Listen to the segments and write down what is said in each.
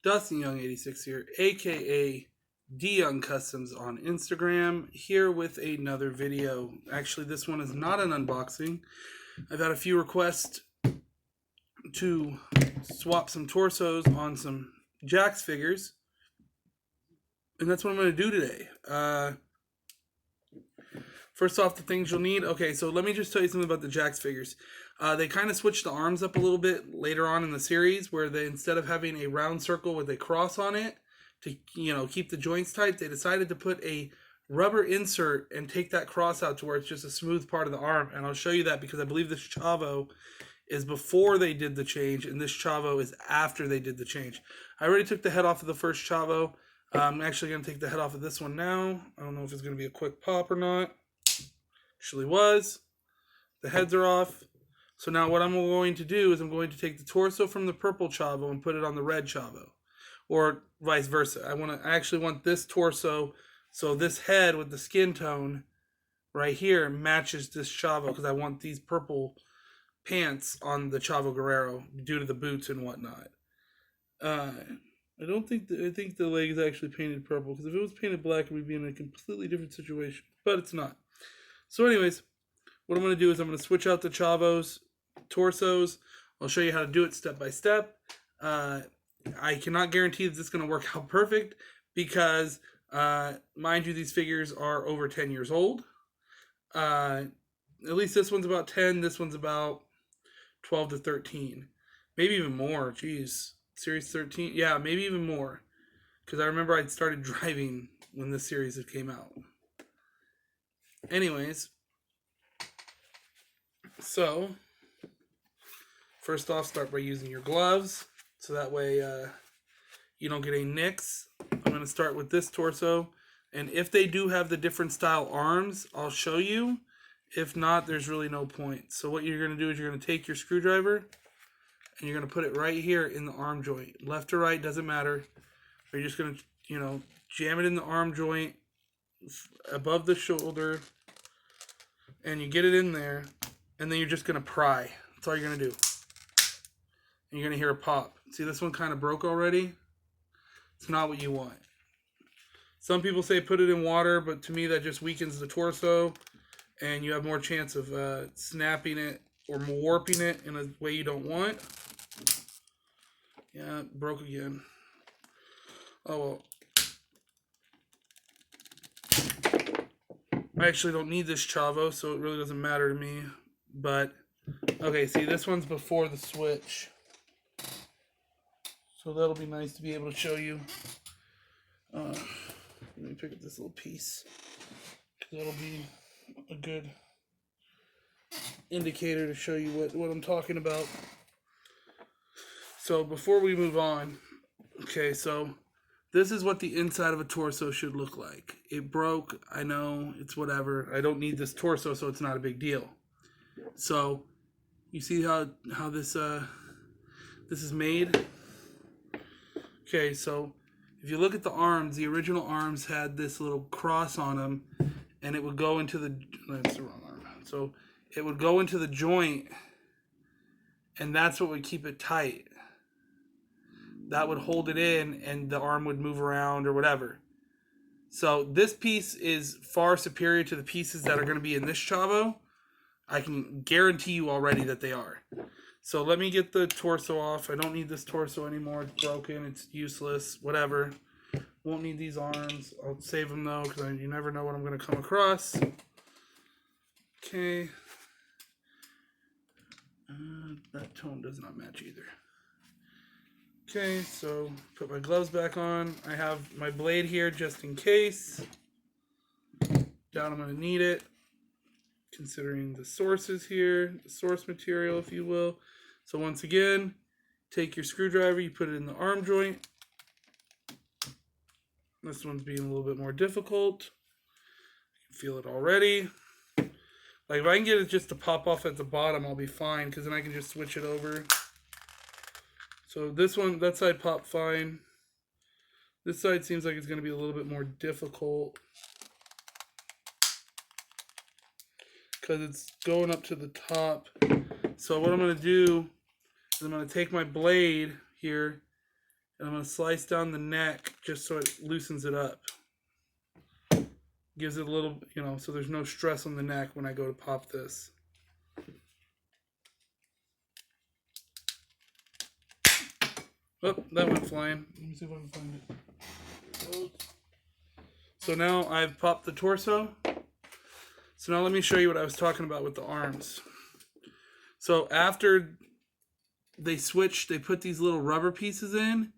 Dustin Young 86 here, aka D Young Customs on Instagram, here with another video. Actually, this one is not an unboxing. I've had a few requests to swap some torsos on some Jakks figures, and that's what I'm going to do today. First off, the things you'll need. Okay, so let me just tell you something about the Jakks figures. They kind of switched the arms up a little bit later on in the series, where they, instead of having a round circle with a cross on it to keep the joints tight, they decided to put a rubber insert and take that cross out to where it's just a smooth part of the arm. And I'll show you that because I believe this Chavo is before they did the change, and this Chavo is after they did the change. I already took the head off of the first Chavo. I'm actually going to take the head off of this one now. I don't know if it's going to be a quick pop or not. Actually was. The heads are off. So now what I'm going to do is I'm going to take the torso from the purple Chavo and put it on the red Chavo, or vice versa. I actually want this torso, so this head with the skin tone right here matches this Chavo, because I want these purple pants on the Chavo Guerrero due to the boots and whatnot. I think the leg is actually painted purple, because if it was painted black, we'd be in a completely different situation, but it's not. So anyways, what I'm going to do is I'm going to switch out the Chavos torsos. I'll show you how to do it step by step. I cannot guarantee that this is going to work out perfect because, mind you, these figures are over 10 years old. At least this one's about 10. This one's about 12 to 13. Maybe even more. Jeez. Series 13? Yeah, maybe even more. Because I remember I'd started driving when this series had came out. Anyways, so first off, start by using your gloves, so that way you don't get any nicks. I'm going to start with this torso, and if they do have the different style arms, I'll show you. If not, there's really no point. So what you're going to do is you're going to take your screwdriver, and you're going to put it right here in the arm joint. Left or right, doesn't matter. You're just going to, jam it in the arm joint above the shoulder, and you get it in there, and then you're just going to pry. That's all you're going to do. And you're going to hear a pop. See, this one kind of broke already. It's not what you want. Some people say put it in water, but to me that just weakens the torso, and you have more chance of snapping it or warping it in a way you don't want. Yeah, it broke again. Oh well. I actually don't need this Chavo, so it really doesn't matter to me. But, okay, see, this one's before the switch. So that'll be nice to be able to show you. Let me pick up this little piece, because that'll be a good indicator to show you what I'm talking about. So before we move on, okay, so this is what the inside of a torso should look like. It broke, I know, it's whatever. I don't need this torso, so it's not a big deal. So, you see how this is made? Okay, so if you look at the arms, the original arms had this little cross on them, and it would go into that's the wrong arm. So, it would go into the joint, and that's what would keep it tight. That would hold it in, and the arm would move around or whatever. So this piece is far superior to the pieces that are going to be in this Chavo. I can guarantee you already that they are. So let me get the torso off. I don't need this torso anymore. It's broken. It's useless. Whatever. Won't need these arms. I'll save them though, because you never know what I'm going to come across. Okay. That tone does not match either. Okay, so put my gloves back on. I have my blade here just in case. Doubt I'm going to need it, considering the sources here, the source material, if you will. So once again, take your screwdriver, you put it in the arm joint. This one's being a little bit more difficult. You can feel it already. Like if I can get it just to pop off at the bottom, I'll be fine, because then I can just switch it over. So this one, that side popped fine. This side seems like it's going to be a little bit more difficult, because it's going up to the top. So what I'm going to do is I'm going to take my blade here And I'm going to slice down the neck just so it loosens it up. Gives it a little, you know, so there's no stress on the neck when I go to pop this. Oh, that went flying. Let me see if I can find it. So now I've popped the torso. So now let me show you what I was talking about with the arms. So after they switch, they put these little rubber pieces in,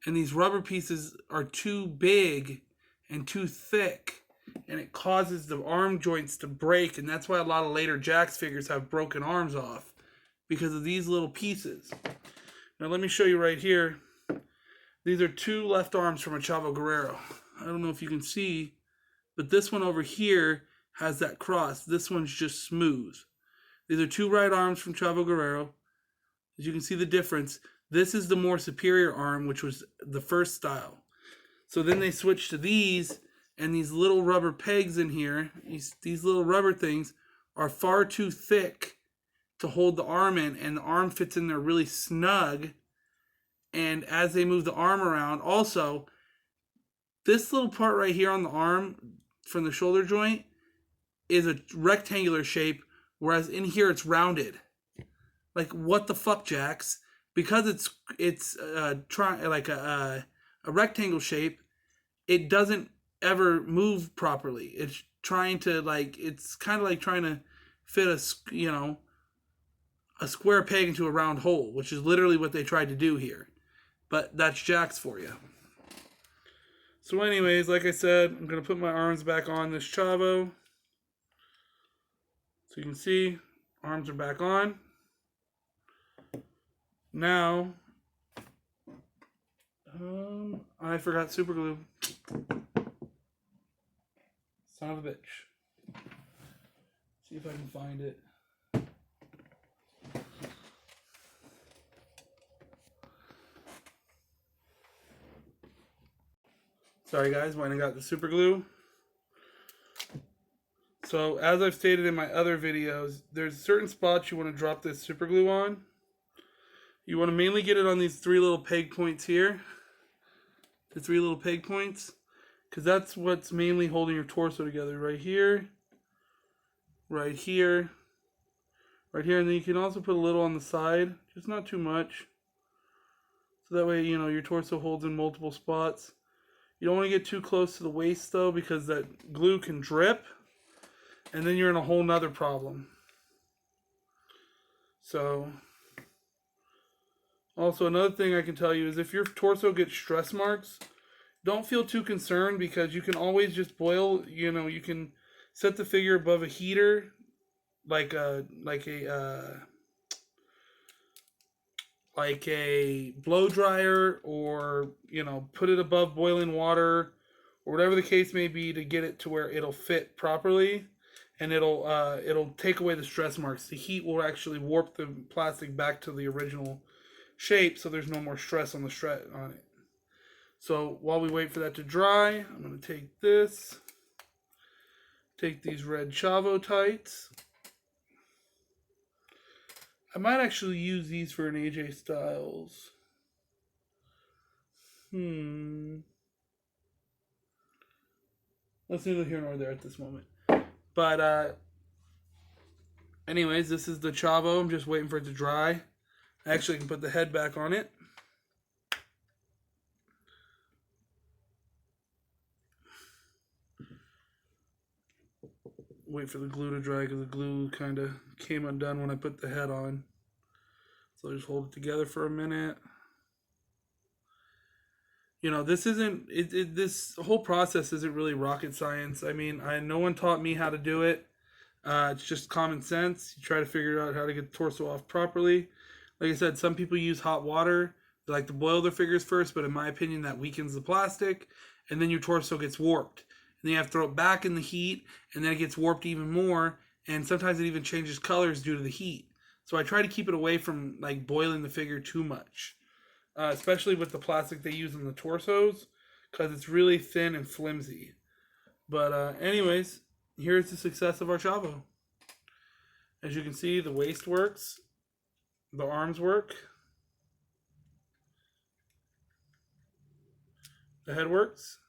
and these rubber pieces are too big and too thick, and it causes the arm joints to break, and that's why a lot of later Jakks figures have broken arms off, because of these little pieces. Now let me show you right here. These are two left arms from a Chavo Guerrero. I don't know if you can see, but this one over here has that cross. This one's just smooth. These are two right arms from Chavo Guerrero. As you can see the difference, this is the more superior arm, which was the first style. So then they switched to these, and these little rubber pegs in here, these little rubber things, are far too thick to hold the arm in, and the arm fits in there really snug. And as they move the arm around, also, this little part right here on the arm from the shoulder joint is a rectangular shape, whereas in here it's rounded. Like, what the fuck, Jakks? Because it's like a rectangle shape, it doesn't ever move properly. It's trying to, like, it's kind of like trying to fit a square peg into a round hole, which is literally what they tried to do here. But that's Jakks for you. So anyways, like I said, I'm going to put my arms back on this Chavo. So you can see, arms are back on. Now, I forgot super glue. Son of a bitch. See if I can find it. Sorry guys, when I got the super glue. So as I've stated in my other videos, there's certain spots you want to drop this super glue on. You want to mainly get it on these three little peg points here. The three little peg points. Because that's what's mainly holding your torso together. Right here. Right here. Right here. And then you can also put a little on the side. Just not too much. So that way, you know, your torso holds in multiple spots. You don't want to get too close to the waist though, because that glue can drip. And then you're in a whole nother problem. So... also, another thing I can tell you is if your torso gets stress marks, don't feel too concerned, because you can always just boil, you know, you can set the figure above a heater, like a blow dryer, or, you know, put it above boiling water, or whatever the case may be, to get it to where it'll fit properly, and it'll take away the stress marks. The heat will actually warp the plastic back to the original shape, so there's no more stress on it. So while we wait for that to dry, I'm going to take these red Chavo tights. I might actually use these for an AJ Styles. That's neither here nor there at this moment. But anyways, this is the Chavo. I'm just waiting for it to dry. Actually, I can put the head back on it. Wait for the glue to dry, because the glue kind of came undone when I put the head on. So I just hold it together for a minute. You know, this isn't, this whole process isn't really rocket science. I mean, no one taught me how to do it. It's just common sense. You try to figure out how to get the torso off properly. Like I said, some people use hot water. They like to boil their figures first, but in my opinion, that weakens the plastic, and then your torso gets warped. And then you have to throw it back in the heat, and then it gets warped even more, and sometimes it even changes colors due to the heat. So I try to keep it away from, like, boiling the figure too much, especially with the plastic they use on the torsos, because it's really thin and flimsy. But anyways, here's the success of our Chavo. As you can see, the waist works. The arms work. the head works.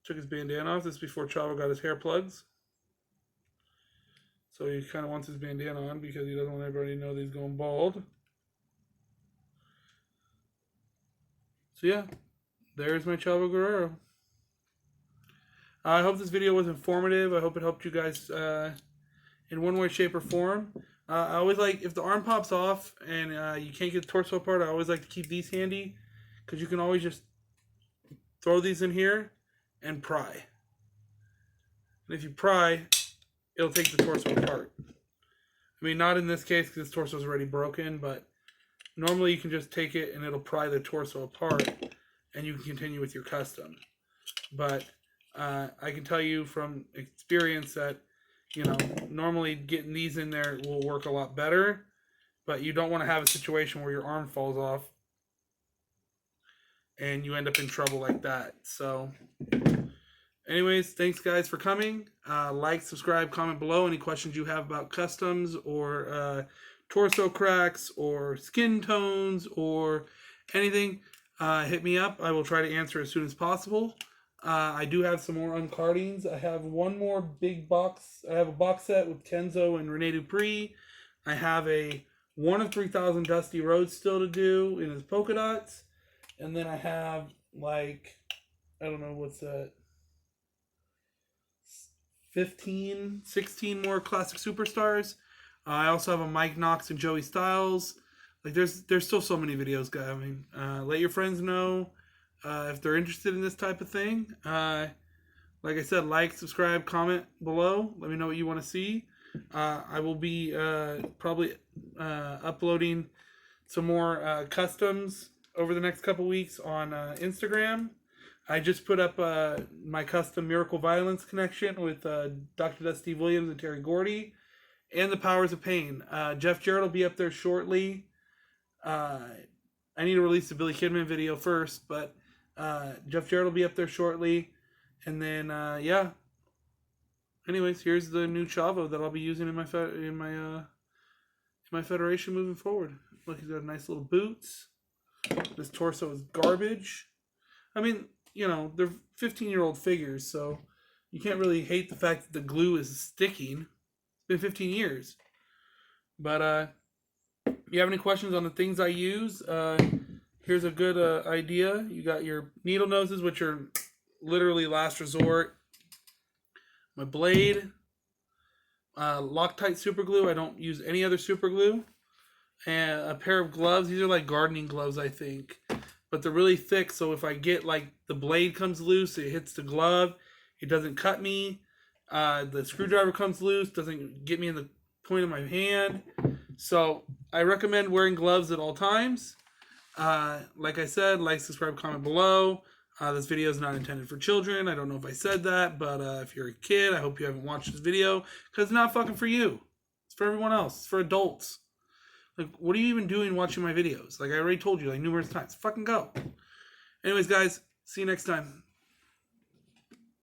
Took his bandana off. This is before Chavo got his hair plugs. So he kind of wants his bandana on because he doesn't want everybody to know that he's going bald. So yeah, there's my Chavo Guerrero. I hope this video was informative. I hope it helped you guys in one way, shape, or form. I always like, if the arm pops off and you can't get the torso apart, I always like to keep these handy because you can always just throw these in here and pry. And if you pry, it'll take the torso apart. I mean, not in this case because this torso is already broken, but normally you can just take it and it'll pry the torso apart and you can continue with your custom. But I can tell you from experience that, you know, normally getting these in there will work a lot better, but you don't want to have a situation where your arm falls off and you end up in trouble like that. So anyways, thanks guys for coming. Like, subscribe, comment below any questions you have about customs or torso cracks or skin tones or anything. Hit me up. I will try to answer as soon as possible. I do have some more uncardings. I have one more big box. I have a box set with Kenzo and Rene Dupree. I have a 1 of 3,000 Dusty Rhodes still to do in his polka dots. And then I have, like, I don't know, what's that? 15, 16 more classic superstars. I also have a Mike Knox and Joey Styles. Like, there's still so many videos coming. Let your friends know if they're interested in this type of thing. Like I said, like, subscribe, comment below. Let me know what you want to see. I will be probably uploading some more customs over the next couple weeks on Instagram. I just put up my custom Miracle Violence connection with Dr. Steve Williams and Terry Gordy, and the Powers of Pain. Jeff Jarrett will be up there shortly. I need to release the Billy Kidman video first, but Jeff Jarrett will be up there shortly. And then, yeah. Anyways, here's the new Chavo that I'll be using in my federation moving forward. Look, he's got nice little boots. This torso is garbage. I mean, you know, they're 15-year-old figures, so you can't really hate the fact that the glue is sticking. It's been 15 years. But if you have any questions on the things I use, here's a good idea. You got your needle noses, which are literally last resort. My blade, Loctite super glue. I don't use any other super glue. And a pair of gloves. These are like gardening gloves, I think. But they're really thick, so if I get, like, the blade comes loose, it hits the glove. It doesn't cut me. The screwdriver comes loose, doesn't get me in the point of my hand. So I recommend wearing gloves at all times. Like I said, like, subscribe, comment below. This video is not intended for children. I don't know if I said that, but if you're a kid, I hope you haven't watched this video, because it's not fucking for you. It's for everyone else. It's for adults. Like, what are you even doing watching my videos? Like, I already told you, like, numerous times. Fucking go. Anyways, guys, see you next time.